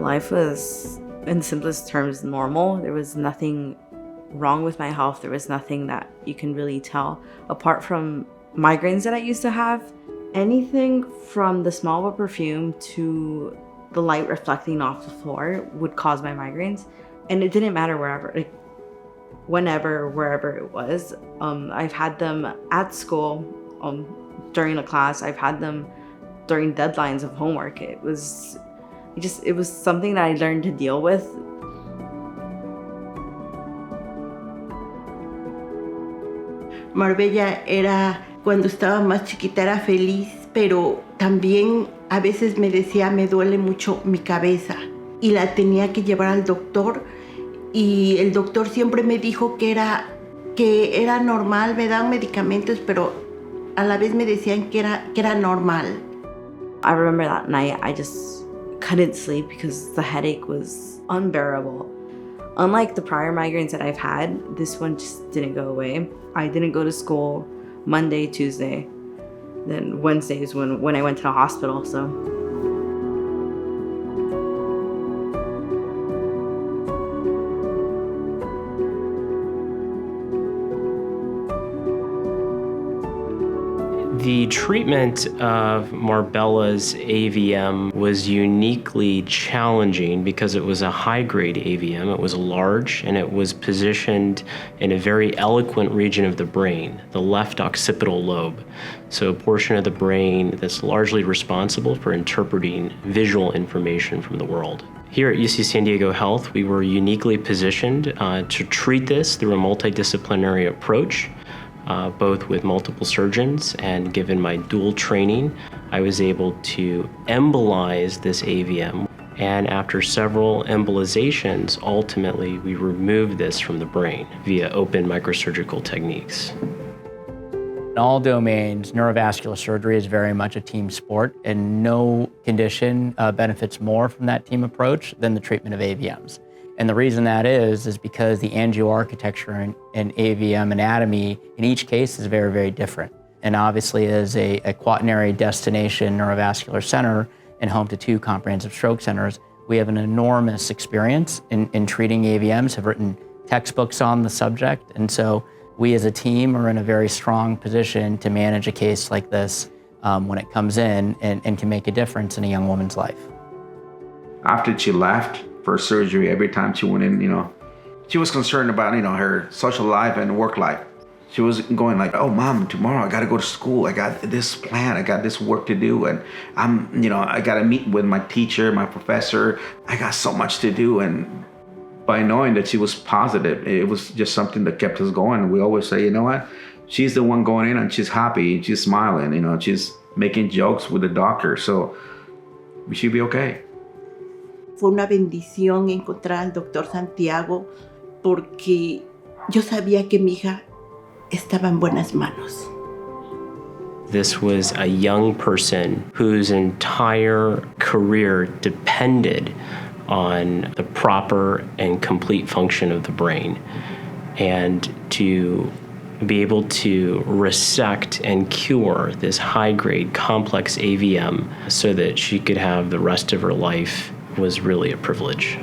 Life was, in the simplest terms, normal. There was nothing wrong with my health. There was nothing that you can really tell. Apart from migraines that I used to have, anything from the smell of a perfume to the light reflecting off the floor would cause my migraines. And it didn't matter wherever, like whenever, wherever it was. I've had them at school, during a class. I've had them during deadlines of homework. It was something that I learned to deal with. Marbella era, cuando estaba más chiquita era feliz, pero también a veces me decía, me duele mucho mi cabeza. Y la tenía que llevar al doctor y el doctor siempre me dijo que era normal, me daban medicamentos, pero a la vez me decían que era normal. I remember that night I just couldn't sleep because the headache was unbearable. Unlike the prior migraines that I've had, this one just didn't go away. I didn't go to school Monday, Tuesday, then Wednesday is when I went to the hospital, so. The treatment of Marbella's AVM was uniquely challenging because it was a high-grade AVM. It was large and it was positioned in a very eloquent region of the brain, the left occipital lobe. So a portion of the brain that's largely responsible for interpreting visual information from the world. Here at UC San Diego Health, we were uniquely positioned to treat this through a multidisciplinary approach. Both with multiple surgeons, and given my dual training, I was able to embolize this AVM. And after several embolizations, ultimately we removed this from the brain via open microsurgical techniques. In all domains, neurovascular surgery is very much a team sport, and no condition benefits more from that team approach than the treatment of AVMs. And the reason that is because the angioarchitecture and AVM anatomy in each case is very, very different. And obviously as a quaternary destination neurovascular center and home to 2 comprehensive stroke centers, we have an enormous experience in treating AVMs, have written textbooks on the subject. And so we as a team are in a very strong position to manage a case like this when it comes in and can make a difference in a young woman's life. After she left for surgery, every time she went in, she was concerned about, her social life and work life. She was going like, oh, Mom, tomorrow I got to go to school. I got this plan. I got this work to do. And I got to meet with my teacher, my professor. I got so much to do. And by knowing that she was positive, it was just something that kept us going. We always say, you know what? She's the one going in and she's happy. She's smiling, she's making jokes with the doctor. So we should be okay. Fue una bendición encontrar al doctor Santiago porque yo sabía que mi hija estaba en buenas manos. This was a young person whose entire career depended on the proper and complete function of the brain. And to be able to resect and cure this high-grade complex AVM so that she could have the rest of her life was really a privilege.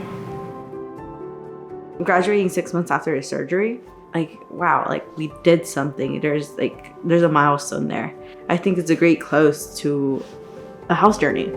Graduating 6 months after his surgery, wow, we did something. There's a milestone there. I think it's a great close to a health journey.